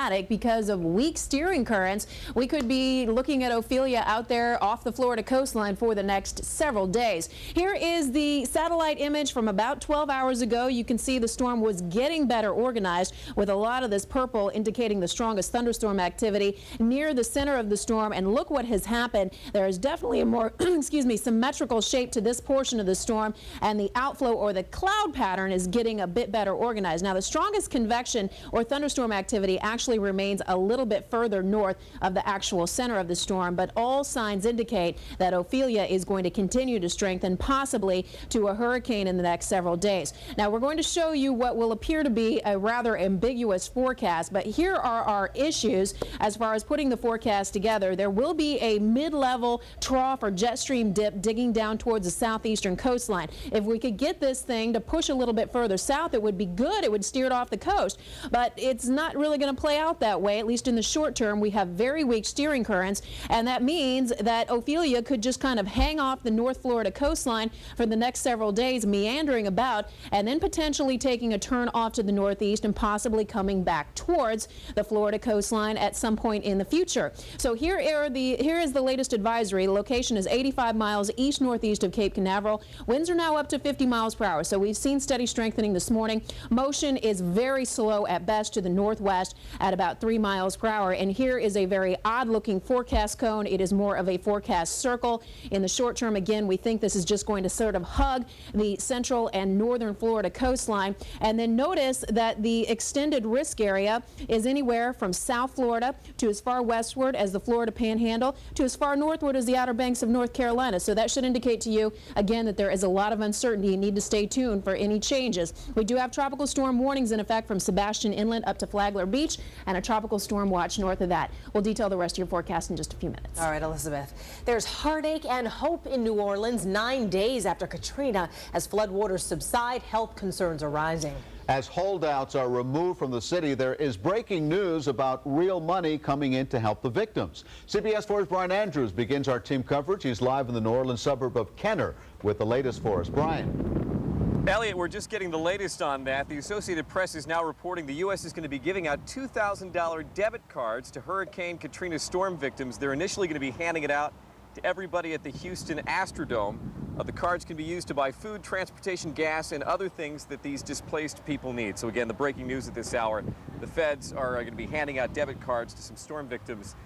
dramatic because of weak steering currents. We could be looking at Ophelia out there off the Florida coastline for the next several days. Here is the satellite image from about 12 hours ago. You can see the storm was getting better organized, with a lot of this purple indicating the strongest thunderstorm activity near the center of the storm. And look what has happened. There is definitely a more symmetrical shape to this portion of the storm, and the outflow or the cloud pattern is getting a bit better organized. Now, the strongest convection or thunderstorm activity actually remains a little bit further north of the actual center of the storm, but all signs indicate that Ophelia is going to continue to strengthen, possibly to a hurricane in the next several days. Now, we're going to show you what will appear to be a rather ambiguous forecast, but here are our issues as far as putting the forecast together. There will be a mid-level trough or jet stream dip digging down towards the southeastern coastline. If we could get this thing to push a little bit further south, it would be good. It would steer it off the coast, but it's not really going to play out that way, at least in the short term. We have very weak steering currents, and that means that Ophelia could just kind of hang off the North Florida coastline for the next several days, meandering about, and then potentially taking a turn off to the northeast and possibly coming back towards the Florida coastline at some point in the future. So here is the latest advisory. The location is 85 miles east-northeast of Cape Canaveral. Winds are now up to 50 miles per hour, so we've seen steady strengthening this morning. Motion is very slow at best to the northwest at about 3 miles per hour. And here is a very odd-looking forecast cone. It is more of a forecast circle. In the short term, again, we think this is just going to sort of hug the central and northern Florida coastline. And then notice that the extended risk area is anywhere from South Florida to as far westward as the Florida Panhandle to as far northward as the Outer Banks of North Carolina. So that should indicate to you, again, that there is a lot of uncertainty. You need to stay tuned for any changes. We do have tropical storm warnings in effect from Sebastian Inlet up to Flagler Beach, and a tropical storm watch north of that. We'll detail the rest of your forecast in just a few minutes. All right, Elizabeth. There's heartache and hope in New Orleans 9 days after Katrina. As floodwaters subside, health concerns are rising. As holdouts are removed from the city, there is breaking news about real money coming in to help the victims. CBS 4's Brian Andrews begins our team coverage. He's live in the New Orleans suburb of Kenner with the latest for us. Brian. Elliot, we're just getting the latest on that. The Associated Press is now reporting the U.S. is going to be giving out $2,000 debit cards to Hurricane Katrina storm victims. They're initially going to be handing it out to everybody at the Houston Astrodome. The cards can be used to buy food, transportation, gas, and other things that these displaced people need. So again, the breaking news at this hour, the feds are going to be handing out debit cards to some storm victims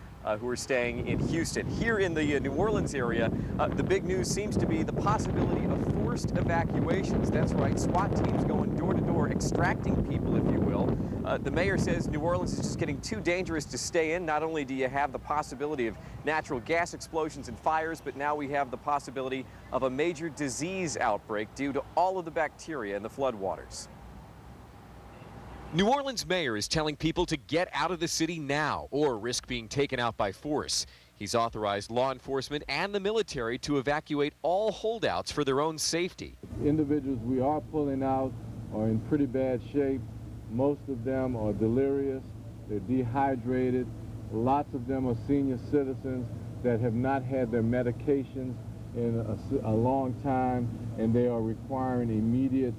who are staying in Houston. Here in the New Orleans area, the big news seems to be the possibility of forced evacuations. That's right, SWAT teams going door to door, extracting people, if you will. The mayor says New Orleans is just getting too dangerous to stay in. Not only do you have the possibility of natural gas explosions and fires, but now we have the possibility of a major disease outbreak due to all of the bacteria in the floodwaters. New Orleans mayor is telling people to get out of the city now or risk being taken out by force. He's authorized law enforcement and the military to evacuate all holdouts for their own safety. Individuals we are pulling out are in pretty bad shape. Most of them are delirious, they're dehydrated. Lots of them are senior citizens that have not had their medications in a long time, and they are requiring immediate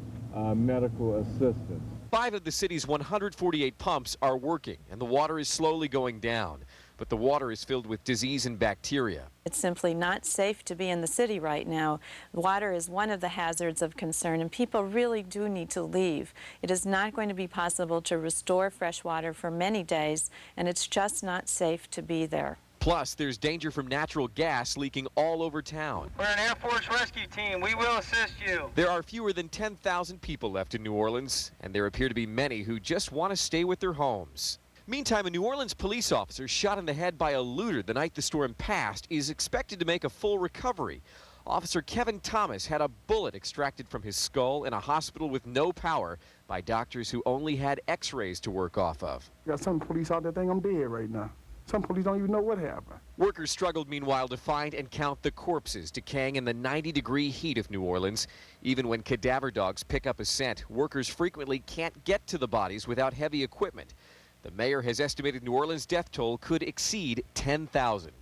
medical assistance. 5 of the city's 148 pumps are working, and the water is slowly going down. But the water is filled with disease and bacteria. It's simply not safe to be in the city right now. Water is one of the hazards of concern, and people really do need to leave. It is not going to be possible to restore fresh water for many days, and it's just not safe to be there. Plus, there's danger from natural gas leaking all over town. We're an Air Force rescue team. We will assist you. There are fewer than 10,000 people left in New Orleans, and there appear to be many who just want to stay with their homes. Meantime, a New Orleans police officer shot in the head by a looter the night the storm passed is expected to make a full recovery. Officer Kevin Thomas had a bullet extracted from his skull in a hospital with no power by doctors who only had x-rays to work off of. Got some police out there think I'm dead right now. Some police don't even know what happened. Workers struggled, meanwhile, to find and count the corpses decaying in the 90-degree heat of New Orleans. Even when cadaver dogs pick up a scent, workers frequently can't get to the bodies without heavy equipment. The mayor has estimated New Orleans' death toll could exceed 10,000.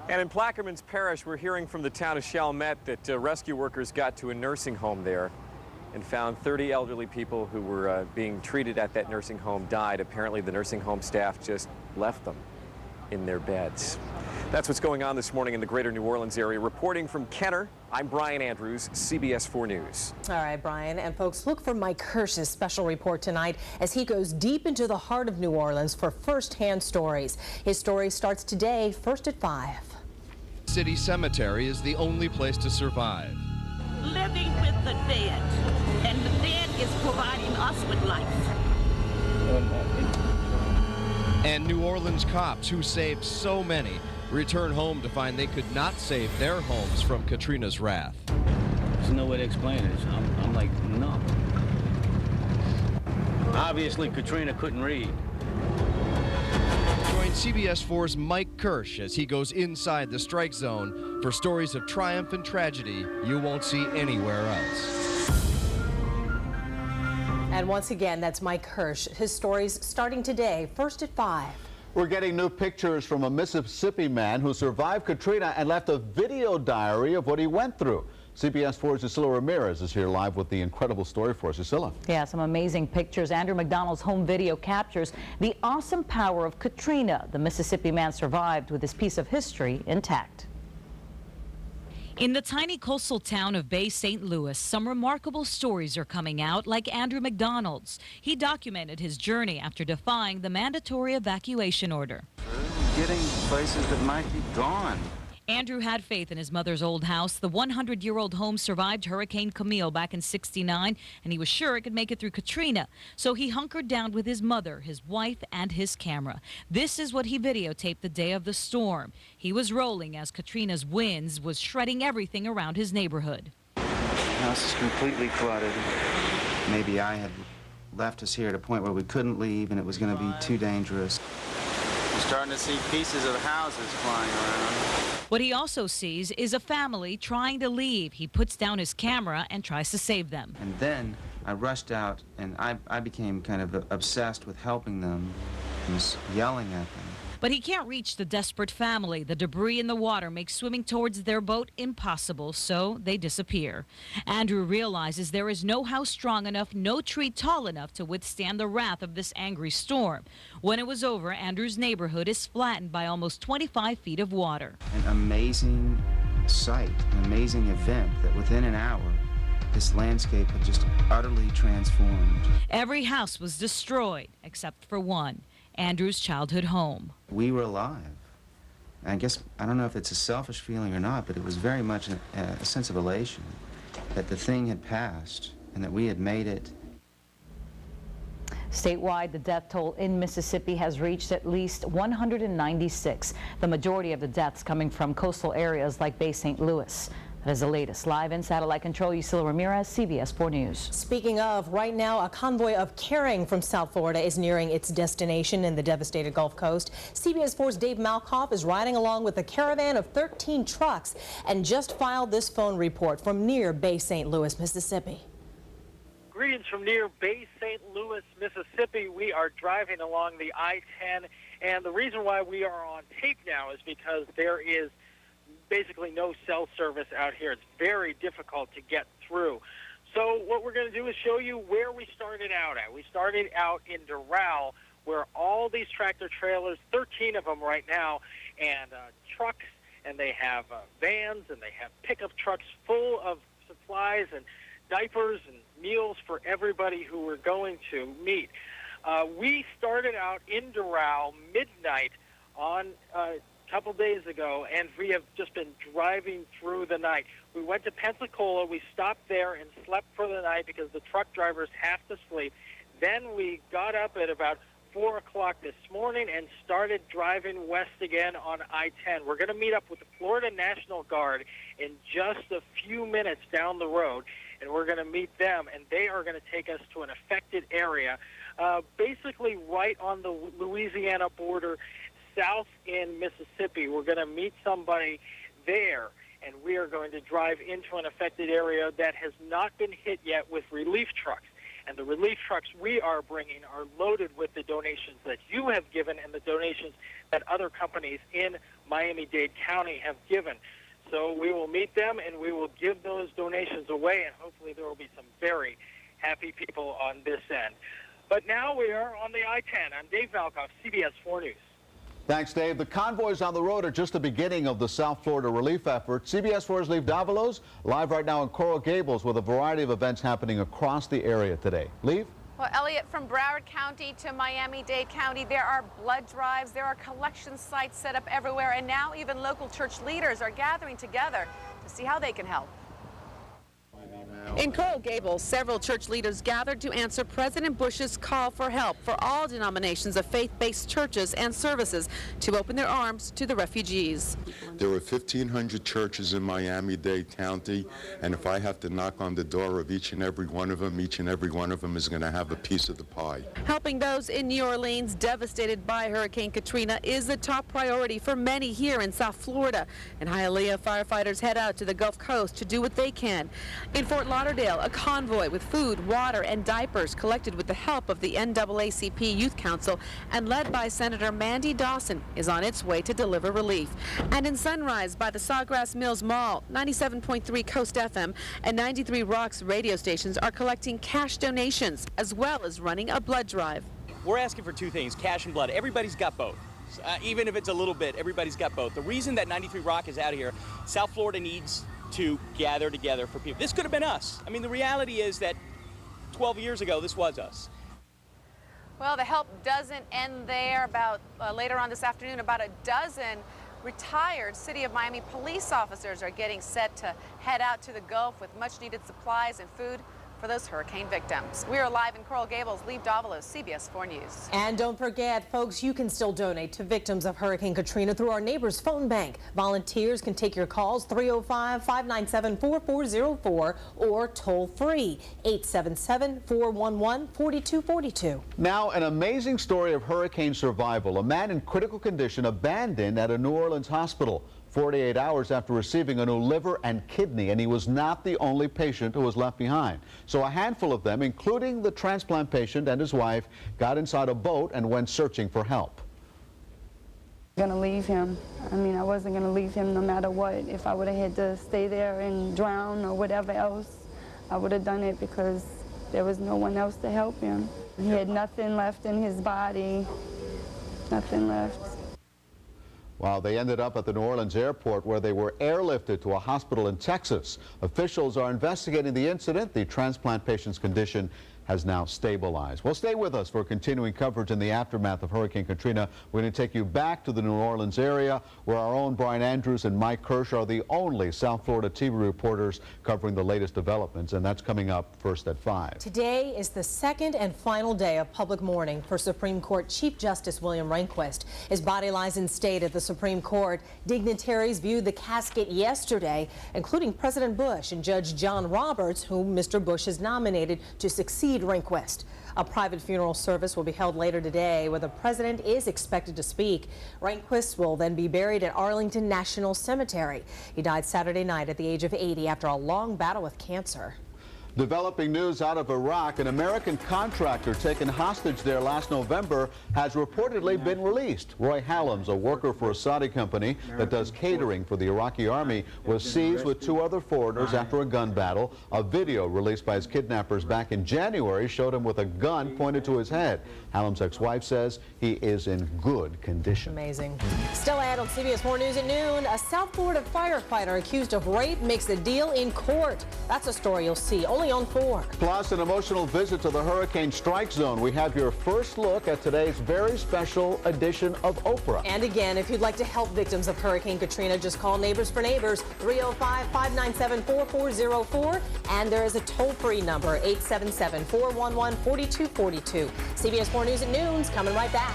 And in Plaquemines Parish, we're hearing from the town of Chalmette that rescue workers got to a nursing home there. and found 30 elderly people who were being treated at that nursing home died. Apparently, the nursing home staff just left them in their beds. That's what's going on this morning in the greater New Orleans area. Reporting from Kenner, I'm Brian Andrews, CBS 4 News. All right, Brian. And folks, look for Mike Hirsch's special report tonight as he goes deep into the heart of New Orleans for first-hand stories. His story starts today, first at 5. City cemetery is the only place to survive. Living with the dead, and the dead is providing us with life. And New Orleans cops who saved so many return home to find they could not save their homes from Katrina's wrath. There's no way to explain it. I'm like, no. Obviously, Katrina couldn't read. Join CBS 4's Mike Kirsch as he goes inside the strike zone for stories of triumph and tragedy you won't see anywhere else. And once again, that's Mike Hirsch. His stories starting today, first at 5. We're getting new pictures from a Mississippi man who survived Katrina and left a video diary of what he went through. CBS 4's Priscilla Ramirez is here live with the incredible story for us. Priscilla. Yeah, some amazing pictures. Andrew McDonald's home video captures the awesome power of Katrina. The Mississippi man survived with his piece of history intact. In the tiny coastal town of Bay St. Louis, some remarkable stories are coming out, like Andrew McDonald's. He documented his journey after defying the mandatory evacuation order. Getting places that might be gone. Andrew had faith in his mother's old house. The 100-year-old home survived Hurricane Camille back in '69, and he was sure it could make it through Katrina. So he hunkered down with his mother, his wife, and his camera. This is what he videotaped the day of the storm. He was rolling as Katrina's winds was shredding everything around his neighborhood. The house is completely flooded. Maybe I had left us here at a point where we couldn't leave and it was going to be too dangerous. We're starting to see pieces of houses flying around. What he also sees is a family trying to leave. He puts down his camera and tries to save them. And then I rushed out and I became kind of obsessed with helping them and was yelling at them. But he can't reach the desperate family. The debris in the water makes swimming towards their boat impossible, so they disappear. Andrew realizes there is no house strong enough, no tree tall enough to withstand the wrath of this angry storm. When it was over, Andrew's neighborhood is flattened by almost 25 feet of water. An amazing sight, an amazing event that within an hour, this landscape had just utterly transformed. Every house was destroyed except for one, Andrew's childhood home. We were alive. I guess, I don't know if it's a selfish feeling or not, but it was very much a sense of elation that the thing had passed and that we had made it. Statewide, the death toll in Mississippi has reached at least 196. The majority of the deaths coming from coastal areas like Bay St. Louis. That is the latest. Live in satellite control, Priscilla Ramirez, CBS 4 News. Speaking of, right now, a convoy of caring from South Florida is nearing its destination in the devastated Gulf Coast. CBS 4's Dave Malkoff is riding along with a caravan of 13 trucks and just filed this phone report from near Bay St. Louis, Mississippi. Greetings from near Bay St. Louis, Mississippi. We are driving along the I-10, and the reason why we are on tape now is because there is basically no cell service out here. It's very difficult to get through. So what we're going to do is show you where we started out at. We started out in Doral, where all these tractor trailers, 13 of them right now, and trucks, and they have vans, and they have pickup trucks full of supplies and diapers and meals for everybody who we're going to meet. We started out in Doral midnight on couple days ago, and we have just been driving through the night. We went to Pensacola. We stopped there and slept for the night because the truck drivers have to sleep. Then we got up at about 4 o'clock this morning and started driving west again on I-10. We're going to meet up with the Florida National Guard in just a few minutes down the road, and we're going to meet them, and they are going to take us to an affected area, basically right on the Louisiana border, south in Mississippi. We're going to meet somebody there, and we are going to drive into an affected area that has not been hit yet with relief trucks. And the relief trucks we are bringing are loaded with the donations that you have given and the donations that other companies in Miami-Dade County have given. So we will meet them, and we will give those donations away, and hopefully there will be some very happy people on this end. But now we are on the I-10. I'm Dave Malkoff, CBS 4 News. Thanks, Dave. The convoys on the road are just the beginning of the South Florida relief effort. CBS 4's Leave Davalos live right now in Coral Gables with a variety of events happening across the area today. Leave? Well, Elliot, from Broward County to Miami-Dade County, there are blood drives, there are collection sites set up everywhere, and now even local church leaders are gathering together to see how they can help. In Coral Gables, several church leaders gathered to answer President Bush's call for help for all denominations of faith-based churches and services to open their arms to the refugees. There were 1,500 churches in Miami-Dade County, and if I have to knock on the door of each and every one of them, each and every one of them is going to have a piece of the pie. Helping those in New Orleans devastated by Hurricane Katrina is the top priority for many here in South Florida, and Hialeah firefighters head out to the Gulf Coast to do what they can. In Fort Lauderdale, a convoy with food, water, and diapers collected with the help of the NAACP Youth Council and led by Senator Mandy Dawson is on its way to deliver relief. And in Sunrise by the Sawgrass Mills Mall, 97.3 Coast FM and 93 Rocks radio stations are collecting cash donations as well as running a blood drive. We're asking for two things, cash and blood. Everybody's got both. Even if it's a little bit, everybody's got both. The reason that 93 Rock is out here, South Florida needs to gather together for people. This could have been us. I mean, the reality is that 12 years ago, this was us. Well, the help doesn't end there. About later on this afternoon, about a dozen retired City of Miami police officers are getting set to head out to the Gulf with much-needed supplies and food for those hurricane victims. We are live in Coral Gables. Leave Davalos, CBS 4 News. And don't forget, folks, you can still donate to victims of Hurricane Katrina through our Neighbors Phone Bank. Volunteers can take your calls 305-597-4404 or toll free 877-411-4242. Now, an amazing story of hurricane survival. A man in critical condition abandoned at a New Orleans hospital 48 hours after receiving a new liver and kidney, and he was not the only patient who was left behind. So a handful of them, including the transplant patient and his wife, got inside a boat and went searching for help. Gonna leave him. I mean, I wasn't gonna leave him no matter what. If I would have had to stay there and drown or whatever else, I would have done it because there was no one else to help him. He had nothing left in his body, nothing left. Well, they ended up at the New Orleans airport where they were airlifted to a hospital in Texas. Officials are investigating the incident. The transplant patient's condition has now stabilized. Well, stay with us for continuing coverage in the aftermath of Hurricane Katrina. We're going to take you back to the New Orleans area where our own Brian Andrews and Mike Kirsch are the only South Florida TV reporters covering the latest developments, and that's coming up first at 5. Today is the second and final day of public mourning for Supreme Court Chief Justice William Rehnquist. His body lies in state at the Supreme Court. Dignitaries viewed the casket yesterday, including President Bush and Judge John Roberts, whom Mr. Bush has nominated to succeed Rehnquist. A private funeral service will be held later today where the president is expected to speak. Rehnquist will then be buried at Arlington National Cemetery. He died Saturday night at the age of 80 after a long battle with cancer. Developing news out of Iraq, an American contractor taken hostage there last November has reportedly been released. Roy Hallam's, a worker for a Saudi company that does catering for the Iraqi army, was seized with 2 other foreigners after a gun battle. A video released by his kidnappers back in January showed him with a gun pointed to his head. Hallam's ex-wife says he is in good condition. Amazing. Still ahead on CBS 4 News at noon, a South Florida firefighter accused of rape makes a deal in court. That's a story you'll see only on 4. Plus, an emotional visit to the hurricane strike zone. We have your first look at today's very special edition of Oprah. And again, if you'd like to help victims of Hurricane Katrina, just call Neighbors for Neighbors 305-597-4404. And there is a toll-free number 877-411-4242. CBS 4 News at noon's coming right back.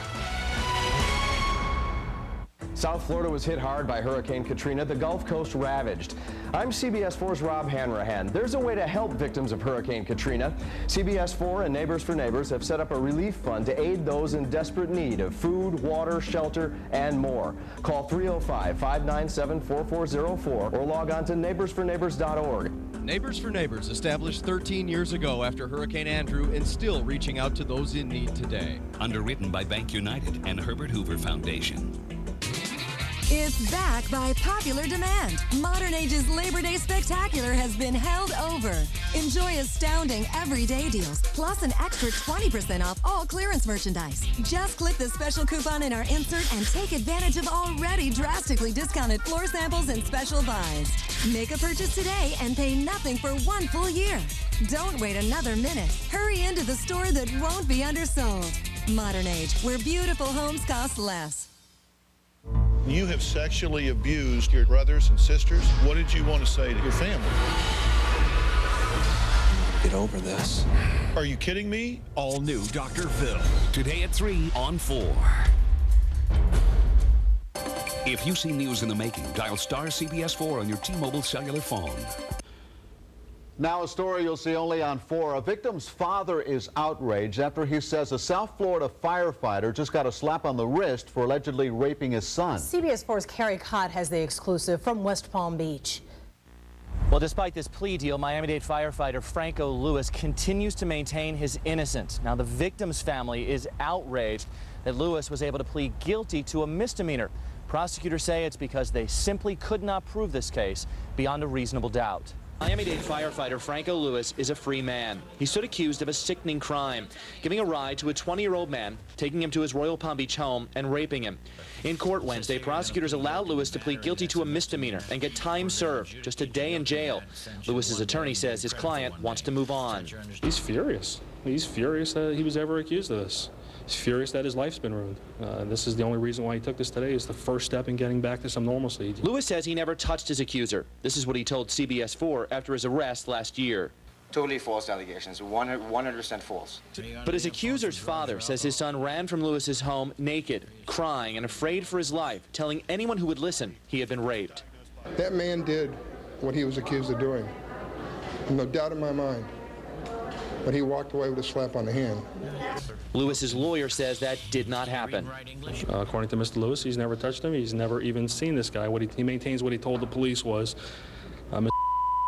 South Florida was hit hard by Hurricane Katrina, the Gulf Coast ravaged. I'm CBS 4's Rob Hanrahan. There's a way to help victims of Hurricane Katrina. CBS 4 and Neighbors for Neighbors have set up a relief fund to aid those in desperate need of food, water, shelter, and more. Call 305-597-4404 or log on to neighborsforneighbors.org. Neighbors for Neighbors, established 13 years ago after Hurricane Andrew, and still reaching out to those in need today. Underwritten by Bank United and Herbert Hoover Foundation. It's back by popular demand. Modern Age's Labor Day Spectacular has been held over. Enjoy astounding everyday deals, plus an extra 20% off all clearance merchandise. Just click the special coupon in our insert and take advantage of already drastically discounted floor samples and special buys. Make a purchase today and pay nothing for 1 full year. Don't wait another minute. Hurry into the store that won't be undersold. Modern Age, where beautiful homes cost less. You have sexually abused your brothers and sisters. What did you want to say to your family? Get over this. Are you kidding me? All new Dr. Phil. Today at 3 on 4. If you see news in the making, dial star CBS 4 on your T-Mobile cellular phone. Now a story you'll see only on 4. A victim's father is outraged after he says a South Florida firefighter just got a slap on the wrist for allegedly raping his son. CBS 4's Carrie Cott has the exclusive from West Palm Beach. Well, despite this plea deal, Miami-Dade firefighter Franco Lewis continues to maintain his innocence. Now, the victim's family is outraged that Lewis was able to plead guilty to a misdemeanor. Prosecutors say it's because they simply could not prove this case beyond a reasonable doubt. Miami-Dade firefighter Franco Lewis is a free man. He stood accused of a sickening crime, giving a ride to a 20-year-old man, taking him to his Royal Palm Beach home and raping him. In court Wednesday, prosecutors allowed Lewis to plead guilty to a misdemeanor and get time served, just a day in jail. Lewis's attorney says his client wants to move on. He's furious. He's furious that he was ever accused of this. He's furious that his life's been ruined. This is the only reason why he took this today, is the first step in getting back to some normalcy. Lewis says he never touched his accuser. This is what he told CBS 4 after his arrest last year. Totally false allegations, 100% false. But his accuser's father says his son ran from Lewis's home naked, crying and afraid for his life, telling anyone who would listen he had been raped. That man did what he was accused of doing. No doubt in my mind. But he walked away with a slap on the hand. Lewis's lawyer says that did not happen. According to Mr. Lewis, he's never touched him. He's never even seen this guy. He maintains what he told the police was, the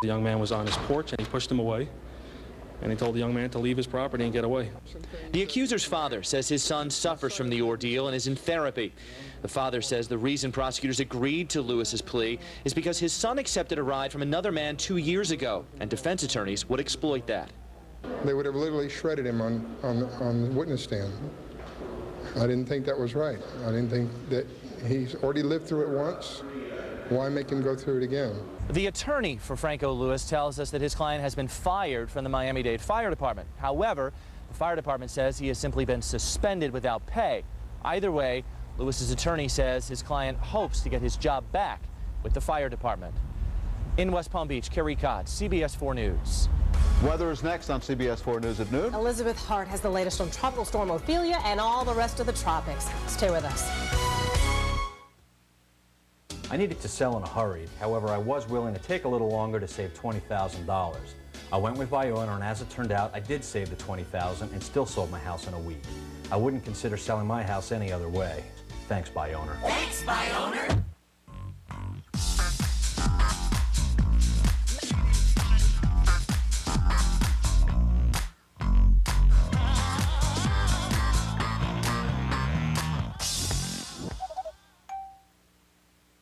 young man was on his porch and he pushed him away. And he told the young man to leave his property and get away. The accuser's father says his son suffers from the ordeal and is in therapy. The father says the reason prosecutors agreed to Lewis's plea is because his son accepted a ride from another man 2 years ago, and defense attorneys would exploit that. They would have literally shredded him on the witness stand. I didn't think that was right. I didn't think that he's already lived through it once. Why make him go through it again? The attorney for Franco Lewis tells us that his client has been fired from the Miami-Dade Fire Department. However, the fire department says he has simply been suspended without pay. Either way, Lewis's attorney says his client hopes to get his job back with the fire department. In West Palm Beach, Carrie Cott, CBS 4 News. Weather is next on CBS 4 News at noon. Elizabeth Hart has the latest on Tropical Storm Ophelia and all the rest of the tropics. Stay with us. I needed to sell in a hurry. However, I was willing to take a little longer to save $20,000. I went with buy owner, and as it turned out, I did save the $20,000 and still sold my house in a week. I wouldn't consider selling my house any other way. Thanks, buy owner. Thanks, buy owner.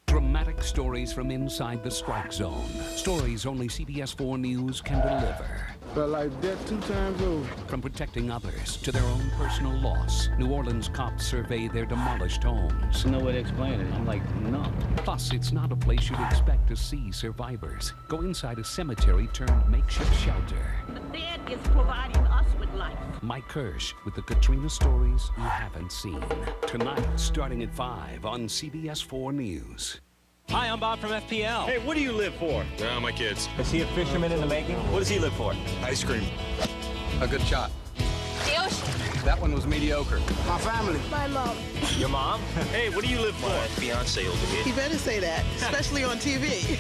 Dramatic stories from inside the strike zone. Stories only CBS 4 News can deliver. Felt like death 2 times over. From protecting others to their own personal loss, New Orleans cops survey their demolished homes. No way to explain it. I'm like, no. Plus, it's not a place you'd expect to see survivors. Go inside a cemetery turned makeshift shelter. The dead is providing us with life. Mike Kirsch with the Katrina stories you haven't seen. Tonight, starting at 5 on CBS 4 News. Hi, I'm Bob from FPL. Hey, what do you live for? My kids. Is he a fisherman in the making? What does he live for? Ice cream. A good shot. The ocean. That one was mediocre. My family. My mom. Your mom? Hey, what do you live for? My fiance over here. You better say that, especially on TV.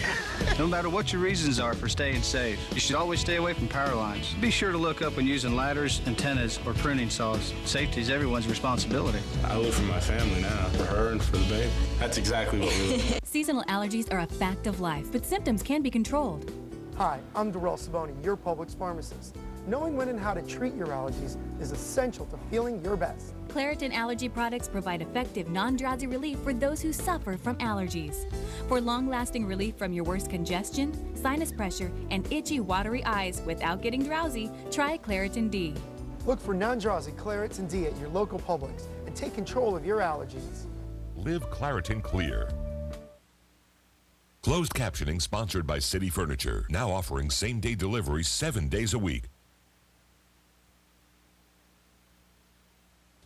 No matter what your reasons are for staying safe, you should always stay away from power lines. Be sure to look up when using ladders, antennas, or pruning saws. Safety is everyone's responsibility. I live for my family now, for her and for the baby. That's exactly what we live. Seasonal allergies are a fact of life, but symptoms can be controlled. Hi, I'm Darrell Savoni, your Publix pharmacist. Knowing when and how to treat your allergies is essential to feeling your best. Claritin allergy products provide effective non-drowsy relief for those who suffer from allergies. For long-lasting relief from your worst congestion, sinus pressure, and itchy, watery eyes without getting drowsy, try Claritin D. Look for non-drowsy Claritin D at your local Publix and take control of your allergies. Live Claritin Clear. Closed captioning sponsored by City Furniture, now offering same-day delivery 7 days a week.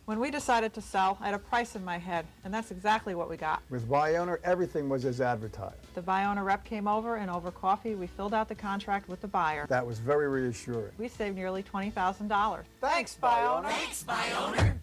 When we decided to sell, I had a price in my head, and that's exactly what we got. With By-Owner, everything was as advertised. The By-Owner rep came over, and over coffee, we filled out the contract with the buyer. That was very reassuring. We saved nearly $20,000. Thanks, By-Owner. Thanks, By-Owner.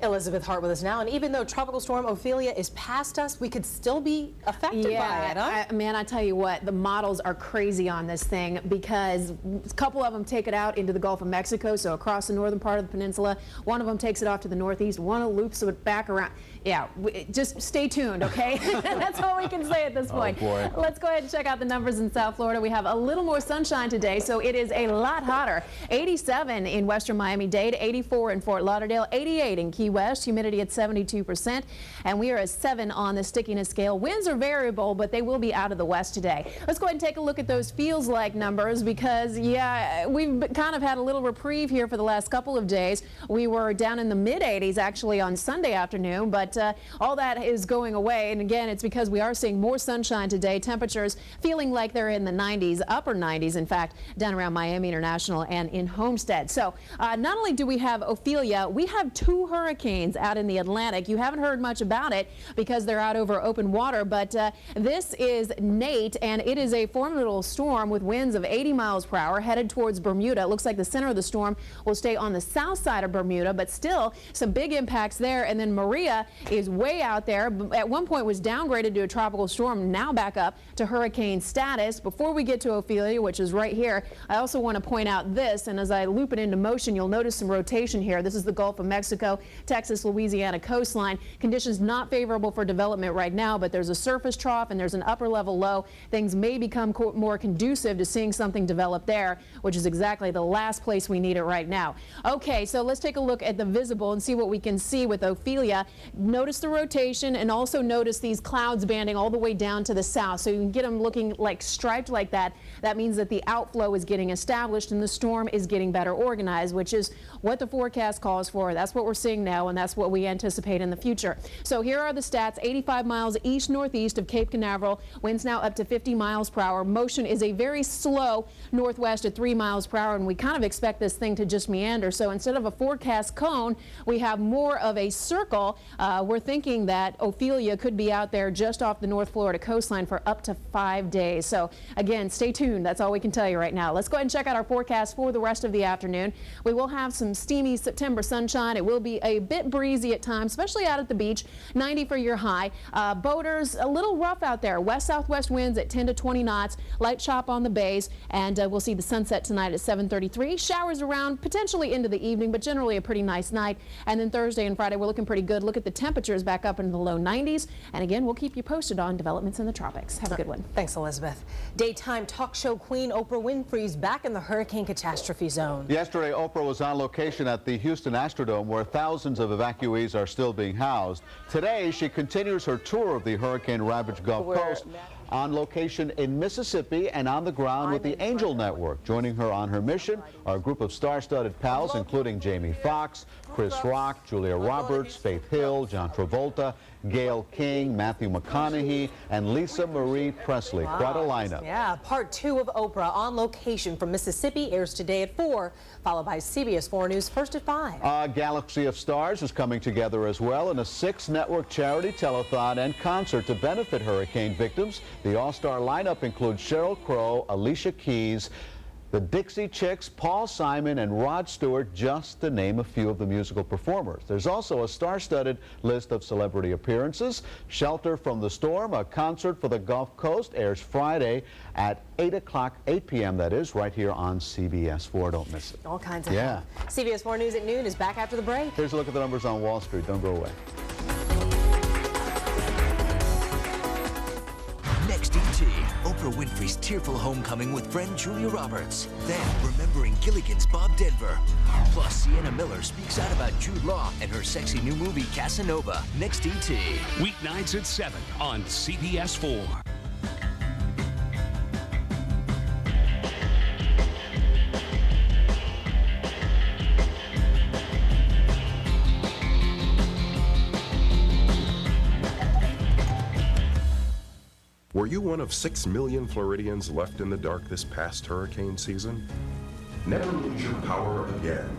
Elizabeth Hart with us now, and even though Tropical Storm Ophelia is past us, we could still be affected by it, huh? Man, I tell you what, the models are crazy on this thing because a couple of them take it out into the Gulf of Mexico, so across the northern part of the peninsula. One of them takes it off to the northeast. One loops it back around. Yeah, just stay tuned, okay? That's all we can say at this point. Oh, boy. Let's go ahead and check out the numbers in South Florida. We have a little more sunshine today, so it is a lot hotter. 87 in western Miami-Dade, 84 in Fort Lauderdale, 88 in Key West, humidity at 72%, and we are at 7 on the stickiness scale. Winds are variable, but they will be out of the west today. Let's go ahead and take a look at those feels like numbers because, yeah, we've kind of had a little reprieve here for the last couple of days. We were down in the mid-80s actually on Sunday afternoon, but all that is going away, and again, it's because we are seeing more sunshine today. Temperatures feeling like they're in the 90s, upper 90s, in fact, down around Miami International and in Homestead. So not only do we have Ophelia, we have 2 hurricanes out in the Atlantic. You haven't heard much about it because they're out over open water, but this is Nate, and it is a formidable storm with winds of 80 miles per hour headed towards Bermuda. It looks like the center of the storm will stay on the south side of Bermuda, but still some big impacts there. And then Maria is way out there. At one point was downgraded to a tropical storm, now back up to hurricane status. Before we get to Ophelia, which is right here, I also want to point out this, and as I loop it into motion, you'll notice some rotation here. This is the Gulf of Mexico, Texas, Louisiana coastline. Conditions not favorable for development right now, but there's a surface trough and there's an upper level low. Things may become more conducive to seeing something develop there, which is exactly the last place we need it right now. Okay, so let's take a look at the visible and see what we can see with Ophelia. Notice the rotation and also notice these clouds banding all the way down to the south, so you can get them looking like striped like that. That means that the outflow is getting established and the storm is getting better organized, which is what the forecast calls for. That's what we're seeing now, and that's what we anticipate in the future. So here are the stats. 85 miles east-northeast of Cape Canaveral. Winds now up to 50 miles per hour. Motion is a very slow northwest at 3 miles per hour, and we kind of expect this thing to just meander. So instead of a forecast cone, we have more of a circle. We're thinking that Ophelia could be out there just off the North Florida coastline for up to 5 days. So again, stay tuned. That's all we can tell you right now. Let's go ahead and check out our forecast for the rest of the afternoon. We will have some steamy September sunshine. It will be a bit breezy at times, especially out at the beach. 90 for your high. Boaters, a little rough out there. West-southwest winds at 10 to 20 knots. Light chop on the bays, and we'll see the sunset tonight at 7:33. Showers around potentially into the evening, but generally a pretty nice night. And then Thursday and Friday, we're looking pretty good. Look at the temperatures back up into the low 90s. And again, we'll keep you posted on developments in the tropics. Have a good one. Thanks, Elizabeth. Daytime talk show queen Oprah Winfrey's back in the hurricane catastrophe zone. Yesterday, Oprah was on location at the Houston Astrodome, where thousands of evacuees are still being housed. Today, she continues her tour of the hurricane-ravaged Gulf Coast, on location in Mississippi and on the ground with the Angel Network. Joining her on her mission are a group of star-studded pals, including Jamie Foxx, Chris Rock, Julia Roberts, Faith Hill, John Travolta, Gayle King, Matthew McConaughey, and Lisa Marie Presley. Wow. Quite a lineup. Yeah, part 2 of Oprah on location from Mississippi airs today at 4, followed by CBS 4 News first at 5. A Galaxy of Stars is coming together as well in a 6-network charity telethon and concert to benefit hurricane victims. The all-star lineup includes Sheryl Crow, Alicia Keys, the Dixie Chicks, Paul Simon, and Rod Stewart, just to name a few of the musical performers. There's also a star-studded list of celebrity appearances. Shelter from the Storm, a concert for the Gulf Coast, airs Friday at 8 p.m. That is, right here on CBS 4. Don't miss it. All kinds of fun. CBS 4 News at noon is back after the break. Here's a look at the numbers on Wall Street. Don't go away. Next ET. Oprah Winfrey's tearful homecoming with friend Julia Roberts. Then, remembering Gilligan's Bob Denver. Plus, Sienna Miller speaks out about Jude Law and her sexy new movie, Casanova. Next ET. Weeknights at 7 on CBS 4. Were you one of 6 million Floridians left in the dark this past hurricane season? Never lose your power again.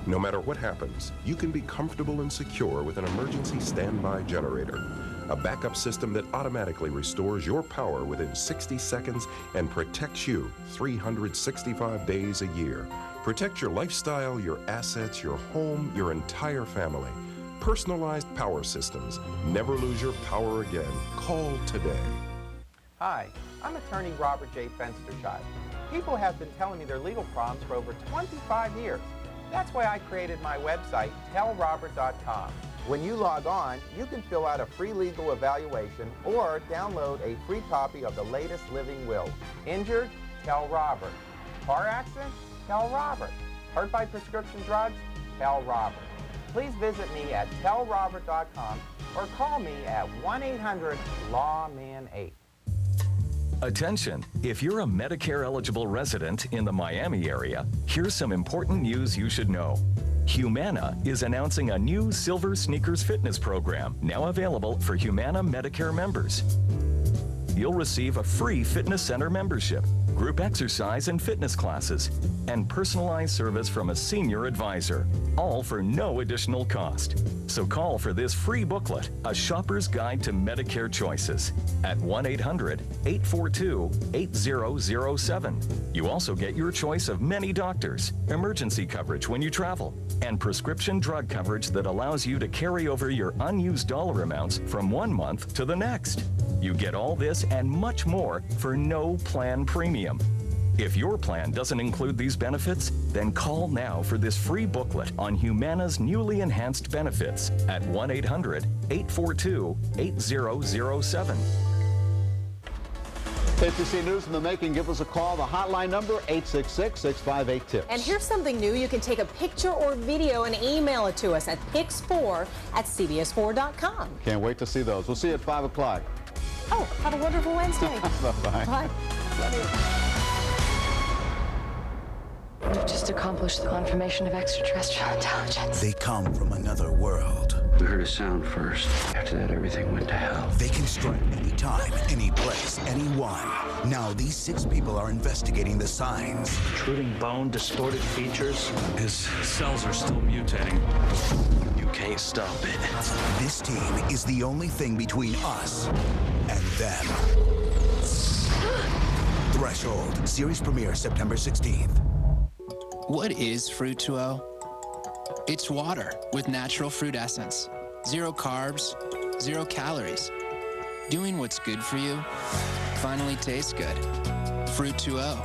No matter what happens, you can be comfortable and secure with an emergency standby generator, a backup system that automatically restores your power within 60 seconds and protects you 365 days a year. Protect your lifestyle, your assets, your home, your entire family. Personalized power systems. Never lose your power again. Call today. Hi, I'm attorney Robert J. Fensterchild. People have been telling me their legal problems for over 25 years. That's why I created my website, tellrobert.com. When you log on, you can fill out a free legal evaluation or download a free copy of the latest living will. Injured? Tell Robert. Car accident? Tell Robert. Hurt by prescription drugs? Tell Robert. Please visit me at tellrobert.com or call me at 1-800-LAWMAN8. Attention, if you're a Medicare-eligible resident in the Miami area, here's some important news you should know. Humana is announcing a new Silver Sneakers Fitness program, now available for Humana Medicare members. You'll receive a free fitness center membership, group exercise and fitness classes, and personalized service from a senior advisor, all for no additional cost. So call for this free booklet, A Shopper's Guide to Medicare Choices, at 1-800-842-8007. You also get your choice of many doctors, emergency coverage when you travel, and prescription drug coverage that allows you to carry over your unused dollar amounts from one month to the next. You get all this and much more for no plan premium. If your plan doesn't include these benefits, then call now for this free booklet on Humana's newly enhanced benefits at 1-800-842-8007. KCC News in the making. Give us a call. The hotline number, 866-658-TIPS. And here's something new. You can take a picture or video and email it to us at pix4@cbs4.com. Can't wait to see those. We'll see you at 5 o'clock. Oh, have a wonderful Wednesday. Bye-bye. Bye. We've just accomplished the confirmation of extraterrestrial intelligence. They come from another world. We heard a sound first. After that, everything went to hell. They can strike anytime, any place, anyone. Now, these 6 people are investigating the signs. Protruding bone, distorted features. His cells are still mutating. You can't stop it. This team is the only thing between us and them. Threshold. Series premiere September 16th. What is Fruit 2O? It's water with natural fruit essence. 0 carbs, 0 calories. Doing what's good for you finally tastes good. Fruit 2O,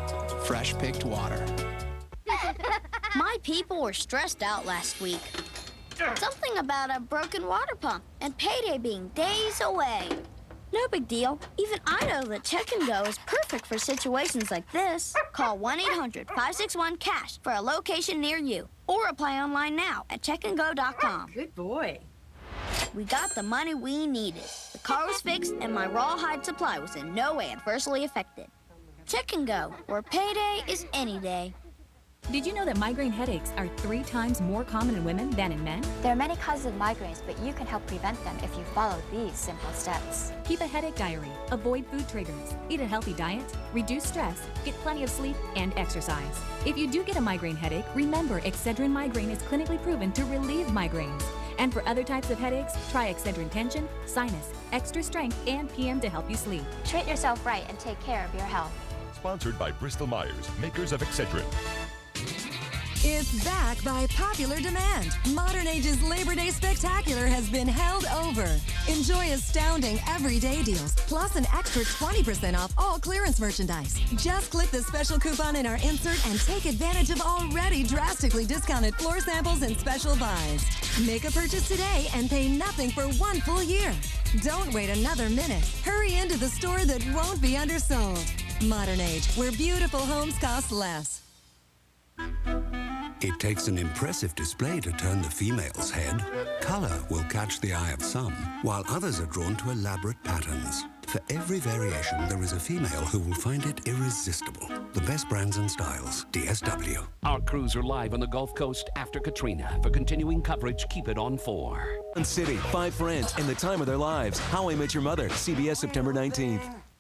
fresh picked water. My people were stressed out last week. Something about a broken water pump and payday being days away. No big deal. Even I know that Check and Go is perfect for situations like this. Call 1-800-561-CASH for a location near you. Or apply online now at checkandgo.com. Good boy. We got the money we needed. The car was fixed and my rawhide supply was in no way adversely affected. Check and Go, where payday is any day. Did you know that migraine headaches are 3 times more common in women than in men? There are many causes of migraines, but you can help prevent them if you follow these simple steps. Keep a headache diary, avoid food triggers, eat a healthy diet, reduce stress, get plenty of sleep, and exercise. If you do get a migraine headache, remember Excedrin Migraine is clinically proven to relieve migraines. And for other types of headaches, try Excedrin Tension, Sinus, Extra Strength, and PM to help you sleep. Treat yourself right and take care of your health. Sponsored by Bristol Myers, makers of Excedrin. It's back by popular demand. Modern Age's Labor Day Spectacular has been held over. Enjoy astounding everyday deals, plus an extra 20% off all clearance merchandise. Just click the special coupon in our insert and take advantage of already drastically discounted floor samples and special buys. Make a purchase today and pay nothing for 1 full year. Don't wait another minute. Hurry into the store that won't be undersold. Modern Age, where beautiful homes cost less. It takes an impressive display to turn the female's head. Color will catch the eye of some, while others are drawn to elaborate patterns. For every variation, there is a female who will find it irresistible. The best brands and styles. DSW. Our crews are live on the Gulf Coast after Katrina. For continuing coverage, keep it on 4. City, 5 friends, and the time of their lives. How I Met Your Mother, CBS September 19th.